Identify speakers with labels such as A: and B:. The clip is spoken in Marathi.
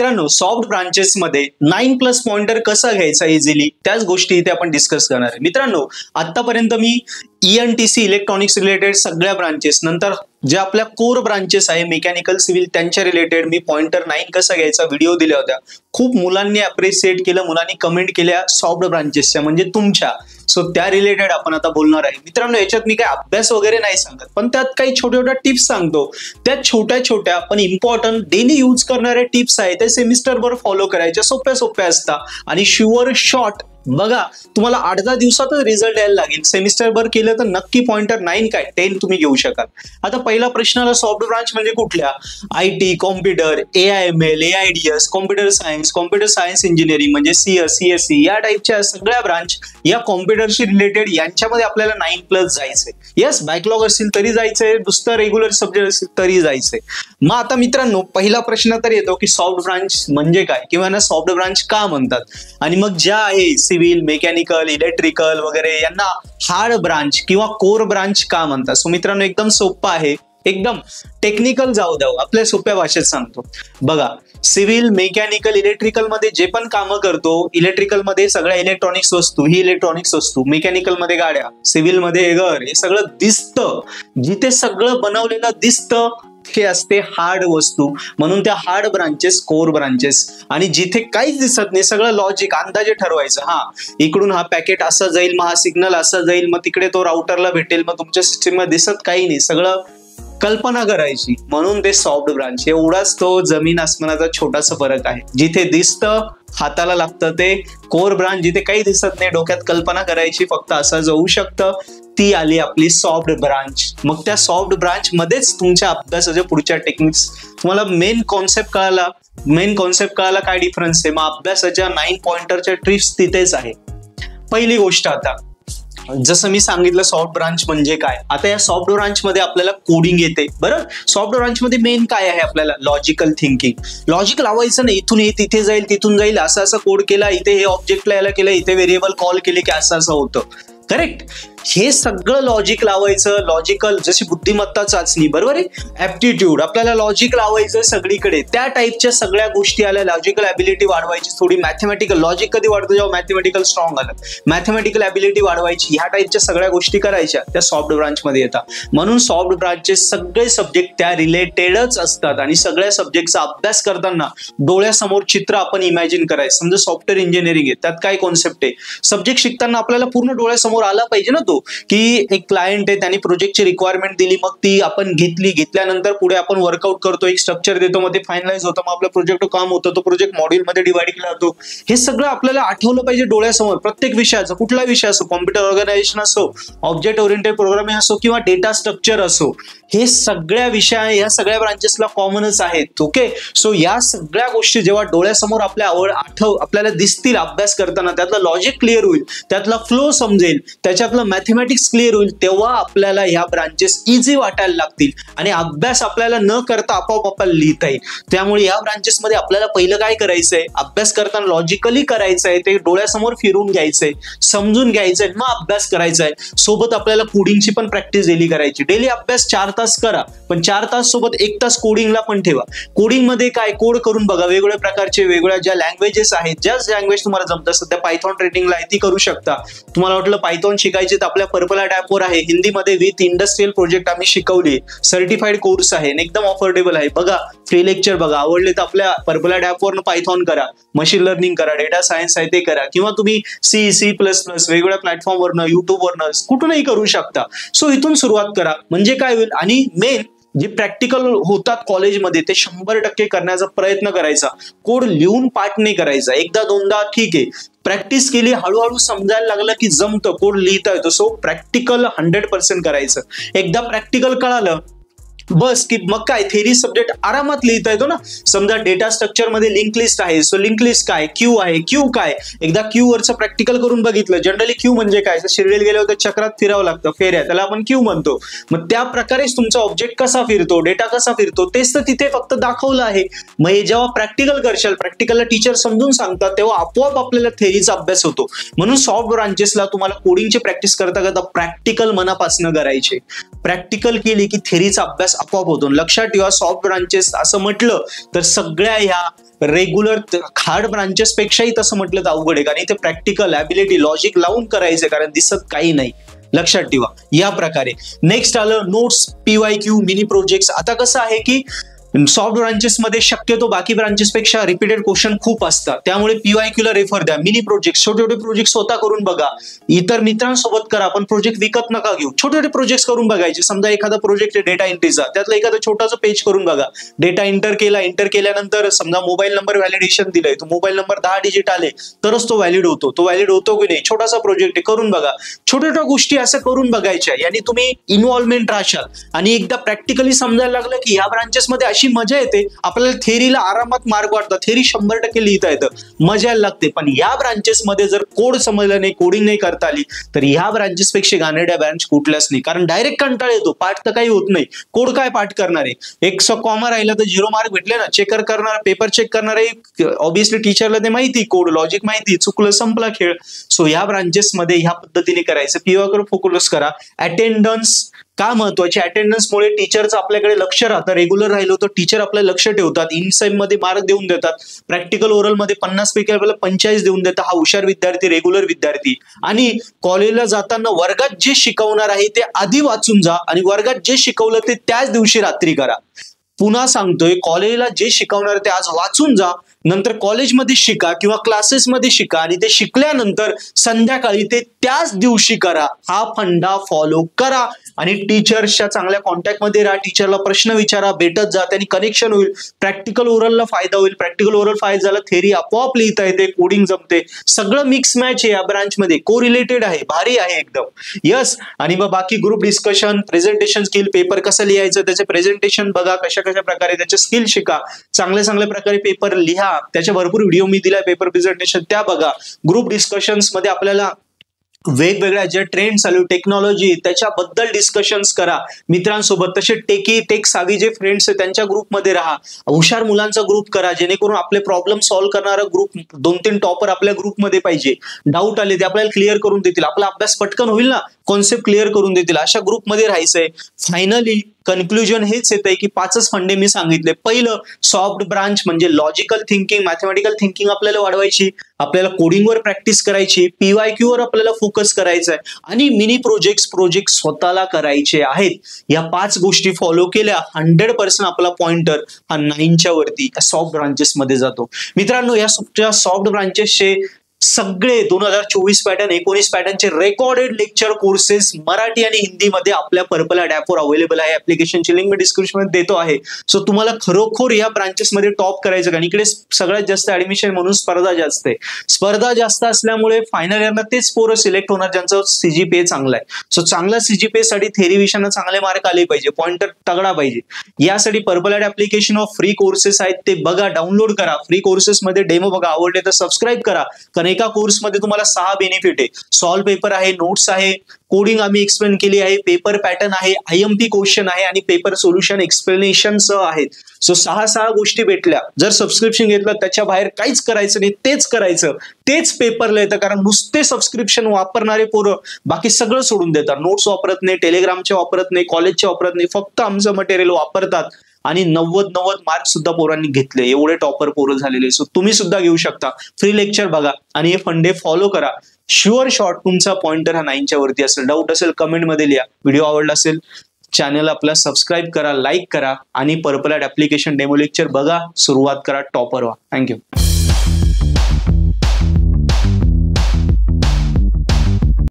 A: मित्रांनो, सॉफ्ट ब्रांचेस मध्ये 9+ पॉइंटर कसा घ्यायचा इझिली त्याच गोष्टी इथे आपण डिस्कस करणार आहे. मित्रांनो, आतापर्यंत मी ENTC इलेक्ट्रॉनिक्स रिलेटेड सगळ्या ब्रांचेस, नंतर जे आपल्या कोर ब्रांचेस आहे मेकॅनिकल सिव्हिल त्यांच्या रिलेटेड मी पॉइंटर 9 कसा घ्यायचा व्हिडिओ दिल्या होत्या. खूप मुलांनी अप्रिशिएट केलं, मुलांनी कमेंट केल्या सॉफ्ट ब्रांचेसच्या म्हणजे तुमच्या. सो त्या रिलेटेड आपण आता बोलणार आहे. मित्रांनो, याच्यात मी काय अभ्यास वगैरे नाही सांगत, पण त्यात काही छोट्या छोट्या टिप्स सांगतो. त्या छोट्या छोट्या पण इम्पॉर्टंट डेली यूज करणाऱ्या टिप्स आहेत, ते सेमिस्टरभर फॉलो करायच्या, सोप्या सोप्या असतात आणि शुअर शॉर्ट. बघा, तुम्हाला 8-10 दिवसातच रिझल्ट यायला लागेल. सेमिस्टरभर केलं तर नक्की पॉइंटर 9 काय 10 तुम्ही घेऊ शकाल. आता पहिला प्रश्न आला, सॉफ्ट ब्रांच म्हणजे कुठल्या? IT, computer, AIML, AIDS, computer science engineering म्हणजे CS, CSE या टाईपच्या सगळ्या ब्रांच या कॉम्प्युटरशी रिलेटेड यांच्यामध्ये आपल्याला 9+ जायचंय. येस, बॅकलॉग असेल तरी जायचंय, दुसरं रेग्युलर सब्जेक्ट असेल तरी जायचंय. मग आता मित्रांनो, पहिला प्रश्न तर येतो की सॉफ्ट ब्रांच म्हणजे काय किंवा ना सॉफ्ट ब्रांच का म्हणतात. आणि मग ज्या आहे सिव्हिल, मेकॅनिकल, इलेक्ट्रिकल वगैरे यांना हार्ड ब्रांच किंवा कोर ब्रांच का म्हणतात. सो मित्रांनो, एकदम सोपं आहे, एकदम टेक्निकल जाऊ द्या, आपल्या सोप्या भाषेत सांगतो. बघा, सिव्हिल, मेकॅनिकल, इलेक्ट्रिकल मध्ये जे पण कामं करतो, इलेक्ट्रिकल मध्ये सगळ्या इलेक्ट्रॉनिक्स वस्तू, ही इलेक्ट्रॉनिक्स वस्तू, मेकॅनिकल मध्ये गाड्या, सिव्हिल मध्ये घर, हे सगळं दिसतं. जिथे सगळं बनवलेलं दिसतं हे असते हार्ड वस्तू, म्हणून त्या हार्ड ब्रांचेस कोर ब्रांचेस. आणि जिथे काहीच दिसत नाही, सगळं लॉजिक अंदाजे ठरवायचं. हा, इकडून हा पॅकेट असं जाईल, मग हा सिग्नल असं जाईल, मग तिकडे तो राउटरला भेटेल, मग तुमच्या सिस्टीम मध्ये दिसत काही नाही, सगळं कल्पना करायची, म्हणून ते सॉफ्ट ब्रांच. एवढाच तो जमीन आसमानाचा छोटासा फरक आहे. जिथे दिसतं हाताला लागतं ते कोर ब्रांच, जिथे काही दिसत नाही, डोक्यात कल्पना करायची, फक्त असं जाऊ शकतं, ती आली आपली सॉफ्ट ब्रांच. मग त्या सॉफ्ट ब्रांच मध्येच तुमच्या अभ्यासाच्या पुढच्या टेक्निक्स, तुम्हाला मेन कॉन्सेप्ट कळाला काय डिफरन्स आहे, मग अभ्यासाच्या 9 पॉइंटरच्या ट्रिक्स तिथेच आहे. पहिली गोष्ट, आता जसं मी सांगितलं सॉफ्ट ब्रांच म्हणजे काय. आता या सॉफ्ट ब्रांच मध्ये आपल्याला कोडिंग येते. बरं, सॉफ्ट ब्रांच मध्ये मेन काय आहे आपल्याला? Logical thinking. लॉजिक लावायचं नाही, इथून हे तिथे जाईल, तिथून जाईल, असं असं कोड केला, इथे हे ऑब्जेक्टला यायला केलं, इथे व्हेरिएबल कॉल केले की असं असं होतं. करेक्ट, हे सगळं लॉजिक लावायचं. लॉजिकल जशी बुद्धिमत्ता चाचणी, बरोबर आहे, ऍप्टिट्यूड, आपल्याला लॉजिक लावायचं सगळीकडे. त्या टाईपच्या सगळ्या गोष्टी आल्या. लॉजिकल ॲबिलिटी वाढवायची थोडी. मॅथमॅटिकल लॉजिक कधी वाढतं? जेव्हा मॅथमॅटिकल स्ट्रॉंग आलं, मॅथमॅटिकल ॲबिलिटी वाढवायची. ह्या टाईपच्या सगळ्या गोष्टी करायच्या, त्या सॉफ्ट ब्रांच मध्ये येतात. म्हणून सॉफ्ट ब्रांचचे सगळे सब्जेक्ट त्या रिलेटेडच असतात. आणि सगळ्या सब्जेक्टचा अभ्यास करताना डोळ्यासमोर चित्र आपण इमॅजिन करायचं. समजा सॉफ्टवेअर इंजिनिअरिंग आहे, त्यात काय कॉन्सेप्ट आहे, सब्जेक्ट शिकताना आपल्याला पूर्ण डोळ्यासमोर आला पाहिजे ना तो, की एक क्लायंट आहे, त्यांनी प्रोजेक्टची रिक्वायरमेंट दिली, मग ती आपण घेतल्यानंतर पुढे आपण वर्कआउट करतो, एक स्ट्रक्चर देतो, मग ते फायनलाइज होतं, मग आपलं प्रोजेक्ट काम होतं, तो प्रोजेक्ट मॉड्यूल मध्ये डिवाइड केला जातो. हे सगळं आपल्याला आठवलं पाहिजे डोळ्यासमोर. प्रत्येक विषयाचं, कुठला विषय असो, कॉम्प्युटर ऑर्गनायझेशन असो, ऑब्जेक्ट ओरिएंटेड प्रोग्रामिंग असो किंवा डेटा स्ट्रक्चर असो, हे सगळ्या विषय या सगळ्या ब्रांचेसला कॉमनच आहेत. ओके, सो या सगळ्या गोष्टी जेव्हा डोळ्यासमोर आपल्याला दिसतील अभ्यास करताना, त्यातलं लॉजिक क्लिअर होईल, त्यातला फ्लो समजेल, त्याच्यातलं मॅथमॅटिक्स क्लिअर होईल, तेव्हा आपल्याला ह्या ब्रांचेस इझी वाटायला लागतील आणि अभ्यास आपल्याला न करता आपोआप आपल्याला लिहिता येईल. त्यामुळे या ब्रांचेस मध्ये आपल्याला पहिलं काय करायचंय, अभ्यास करताना लॉजिकली करायचंय, ते डोळ्यासमोर फिरून घ्यायचंय, समजून घ्यायचंय, मग अभ्यास करायचाय. सोबत आपल्याला कोडिंगची पण प्रॅक्टिस डेली करायची. डेली अभ्यास 4 तास करा, पण 4 तास सोबत 1 तास कोडिंगला पण ठेवा. कोडिंग मध्ये काय, कोड करून बघा, वेगवेगळ्या प्रकारचे वेगवेगळ्या ज्या लँग्वेजेस आहेत, ज्या लँग्वेज तुम्हाला जमतात. सध्या पायथॉन ट्रेनिंगला आहे, ती करू शकता. तुम्हाला वाटलं पायथॉन शिकायचे तर आपल्या पर्पल आर्ट ॲपवर आहे, हिंदीमध्ये विथ इंडस्ट्रियल प्रोजेक्ट आम्ही शिकवली, सर्टिफाईड कोर्स आहे, एकदम अफोर्डेबल आहे. बघा, फ्री लेक्चर बघा, आवडले तर आपल्या पर्पल आर्ट ॲपवरनं पायथॉन करा, मशीन लर्निंग करा, डेटा सायन्स आहे ते करा, किंवा तुम्ही C++ वेगवेगळ्या प्लॅटफॉर्मवरनं, युट्यूबवरनं, कुठूनही करू शकता. सो इथून सुरुवात करा, म्हणजे काय होईल. आणि मेन जे प्रॅक्टिकल होतात कॉलेजमध्ये ते 100% करण्याचा प्रयत्न करायचा. कोड लिहून पाठ नाही करायचा, एकदा दोनदा ठीक आहे, प्रॅक्टिस केली, हळूहळू समजायला लागलं की जमतं, कोड लिहिता येतो. सो प्रॅक्टिकल 100% करायचं. एकदा प्रॅक्टिकल कळालं बस की मग काय, थेरी सब्जेक्ट आरामात लिहिता येतो ना. समजा डेटा स्ट्रक्चर मध्ये लिंक लिस्ट आहे, सो लिंक लिस्ट काय, क्यू आहे, क्यू काय, एकदा क्यू वरचं प्रॅक्टिकल करून बघितलं. जनरली क्यू म्हणजे काय, शिरलेल गेलं होतं चक्रात फिरावं लागतं, फेऱ्या, त्याला आपण क्यू म्हणतो. मग त्या प्रकारेच तुमचा ऑब्जेक्ट कसा फिरतो, डेटा कसा फिरतो, तेच तर तिथे फक्त दाखवलं आहे. मग हे जेव्हा प्रॅक्टिकल करशाल, प्रॅक्टिकलला टीचर समजून सांगतात, तेव्हा आपोआप आपल्याला थेरीचा अभ्यास होतो. म्हणून सॉफ्ट ब्रांचेसला तुम्हाला कोडिंगची प्रॅक्टिस करता करता प्रॅक्टिकल मनापासून करायचे. प्रॅक्टिकल केली की थेरीचा अभ्यास आपोआप होतो. लक्षात ठेवा, सॉफ्ट ब्रांचेस असं म्हटलं तर सगळ्या ह्या रेग्युलर हार्ड ब्रांचेस पेक्षाही तसं म्हटलं तर अवघड आहे, कारण इथे प्रॅक्टिकल ॲबिलिटी लॉजिक लावून करायचं, कारण दिसत काही नाही. लक्षात ठेवा या प्रकारे. नेक्स्ट आलं नोट्स, PYQ, मिनी प्रोजेक्ट्स. आता कसं आहे की सॉफ्ट ब्रांचेस मध्ये शक्यतो बाकी ब्रांचेस पेक्षा रिपीटेड क्वेश्चन खूप असतात, त्यामुळे PYQ ला रेफर द्या. मिनी प्रोजेक्ट, छोटे छोटे प्रोजेक्ट स्वतः करून बघा, इतर मित्रांसोबत करा, पण प्रोजेक्ट विकत नका घेऊ. छोटे छोटे प्रोजेक्ट करून बघायचे. समजा एखादा प्रोजेक्ट आहे डेटा एंट्रीचा, त्यातलं एखादं छोटासा पेज करून बघा. डेटा एंटर केल्यानंतर समजा मोबाईल नंबर व्हॅलिडेशन दिलंय, तो मोबाईल नंबर 10 डिजिट आले तरच तो व्हॅलिड होतो. तो व्हॅलिड होतो की नाही, छोटासा प्रोजेक्ट आहे, करून बघा. छोट्या छोट्या गोष्टी असं करून बघायच्या, यानी तुम्ही इन्व्हॉल्वमेंट राहशाल. आणि एकदा प्रॅक्टिकली समजायला लागलं की या ब्रांचेसमध्ये अशी मजा येते, आपल्याला थेरीला आरामात मार्क वाटतात, थेरी 100% लिहिता येतं, मजा लागते. पण या ब्रांचेस मध्ये जर कोड समजलं नाही, कोडिंग नाही करता आली, तर ह्या ब्रांचेस पेक्षा गाणेड्या ब्रांच कुठल्याच नाही. कारण डायरेक्ट कंटाळ येतो, पाठ तर काही होत नाही, कोड काय पाठ करणार आहे. एक कॉमा राहिला तर 0 मार्क भेटले ना. चेकर करणार, पेपर चेक करणार आहे, ऑब्विसली टीचरला ते माहिती, कोड लॉजिक माहिती, चुकलं संपला खेळ. सो ह्या ब्रांचेस मध्ये ह्या पद्धतीने करायचं. PYQ फोकस करा. अटेंडन्स का महत्वाची, अटेंडन्समुळे टीचरचं आपल्याकडे लक्ष राहतं. रेग्युलर राहिलो तर टीचर आपलं लक्ष ठेवतात, इनसेम मध्ये मार्क देऊन देतात, प्रॅक्टिकल ओरल मध्ये 50 पैकी आपल्याला 45 देऊन देतात. हा हुशार विद्यार्थी, रेग्युलर विद्यार्थी. आणि कॉलेजला जाताना वर्गात जे शिकवणार आहे ते आधी वाचून जा, आणि वर्गात जे शिकवलं ते त्याच दिवशी रात्री करा. पुन्हा सांगतोय, कॉलेजला जे शिकवणार ते आज वाचून जा, नंतर कॉलेजमध्ये शिका किंवा क्लासेसमध्ये शिका, आणि ते शिकल्यानंतर संध्याकाळी ते त्याच दिवशी करा. हा फंडा फॉलो करा. आणि टीचर्सच्या चांगल्या कॉन्टॅक्टमध्ये राहा, टीचरला प्रश्न विचारा, भेटत जा, त्यांनी कनेक्शन होईल. प्रॅक्टिकल ओरलला फायदा होईल. प्रॅक्टिकल ओरल फायदा झाला, थेरी आपोआप लिहिता येते, कोडिंग जमते. सगळं मिक्स मॅच आहे या ब्रांचमध्ये, को रिलेटेड आहे, भारी आहे एकदम. यस. आणि मग बाकी group discussion, presentation skill, paper कसं लिहायचं त्याचे प्रेझेंटेशन बघा, कशा प्रकारे त्याचे स्किल शिका, चांगल्या प्रकारे पेपर लिहा. त्याचे भरपूर व्हिडिओ मी दिलाय पेपर प्रेझेंटेशन, त्या बघा. ग्रुप डिस्कशन्स मध्ये आपल्याला वेगवेगळ्या जे ट्रेंड चालू, टेक्नॉलॉजी, त्याच्याबद्दल डिस्कशन्स करा मित्रांसोबत. तसे टेक सावी जे फ्रेंड्स आहेत त्यांच्या ग्रुपमध्ये राहा. हुशार मुलांचा ग्रुप करा, जेणेकरून आपले प्रॉब्लेम सॉल्व्ह करणारा ग्रुप, 2-3 टॉपर आपल्या ग्रुपमध्ये पाहिजे. डाऊट आले ते आपल्याला क्लिअर करून देतील, आपला अभ्यास पटकन होईल ना, कॉन्सेप्ट क्लिअर करून देतील, अशा ग्रुपमध्ये राहायचंय. फायनली कन्क्लुजन हेच येत आहे की 5च फंडे मी सांगितले. पहिलं, सॉफ्ट ब्रांच म्हणजे लॉजिकल थिंकिंग, मॅथमॅटिकल थिंकिंग आपल्याला वाढवायची, आपल्याला कोडिंगवर प्रॅक्टिस करायची, PYQ वर आपल्याला फोकस करायचा आहे, आणि मिनी प्रोजेक्ट स्वतःला करायचे आहेत. या 5 गोष्टी फॉलो केल्या 100% आपला पॉइंटर हा 9च्या वरती सॉफ्ट ब्रांचेस मध्ये जातो. मित्रांनो, या सॉफ्ट ब्रांचेसचे सगळे 2024 पॅटर्न, 19 पॅटर्नचे रेकॉर्डेड लेक्चर कोर्सेस मराठी आणि हिंदीमध्ये आपल्या पर्पल ॲपवर अवेलेबल आहे. ऍप्लिकेशनची लिंक मी डिस्क्रिप्शन मध्ये देतो आहे. सो तुम्हाला खरोखर या ब्रांचेस मध्ये टॉप करायचं, कारण इकडे सगळ्यात जास्त ऍडमिशन म्हणून स्पर्धा जास्त आहे. स्पर्धा जास्त असल्यामुळे फायनल इयरला तेच पोरं सिलेक्ट होणार ज्यांचा CGPA चांगला आहे. सो चांगला CGPA साठी थेरी विषयांना चांगले मार्क आले पाहिजे, पॉइंटर तगडा पाहिजे. यासाठी purple application of free courses आहेत, ते बघा, डाउनलोड करा. फ्री कोर्सेस मध्ये डेमो बघा, आवडले तर सबस्क्राईब करा. कारण एका कोर्समध्ये तुम्हाला 6 बेनिफिट आहे. सॉल्व पेपर आहे, नोट्स आहे, कोडिंग आम्ही एक्सप्लेन केली आहे, पेपर पॅटर्न आहे, IMP क्वेश्चन आहे, आणि पेपर सोल्युशन एक्सप्लेनेशन आहेत. सो 6 गोष्टी भेटल्या. जर सबस्क्रिप्शन घेतलं त्याच्या बाहेर काहीच करायचं नाही, तेच करायचं, तेच पेपरला येतं. कारण नुसते सबस्क्रिप्शन वापरणारे पोरं बाकी सगळं सोडून देतात. नोट्स वापरत नाही, टेलिग्रामचे वापरत नाही, कॉलेजचे वापरत नाही, फक्त आमचं मटेरियल वापरतात. आणि 90 मार्क सुद्धा पोरांनी घेतले, एवढे टॉपर पोरं झालेले. सो तुम्ही सुद्धा घेऊ शकता. फ्री लेक्चर बघा आणि हे फंडे फॉलो करा. शुअर शॉर्ट तुमचा पॉइंटर हा 9च्या वरती असेल. डाऊट असेल कमेंट मध्ये लिहा. व्हिडिओ आवडला असेल चॅनल आपला सबस्क्राईब करा, लाईक करा, आणि पर्पल ऍप्लिकेशन डेमो लेक्चर बघा, सुरुवात करा, टॉपर व्हा. थँक्यू.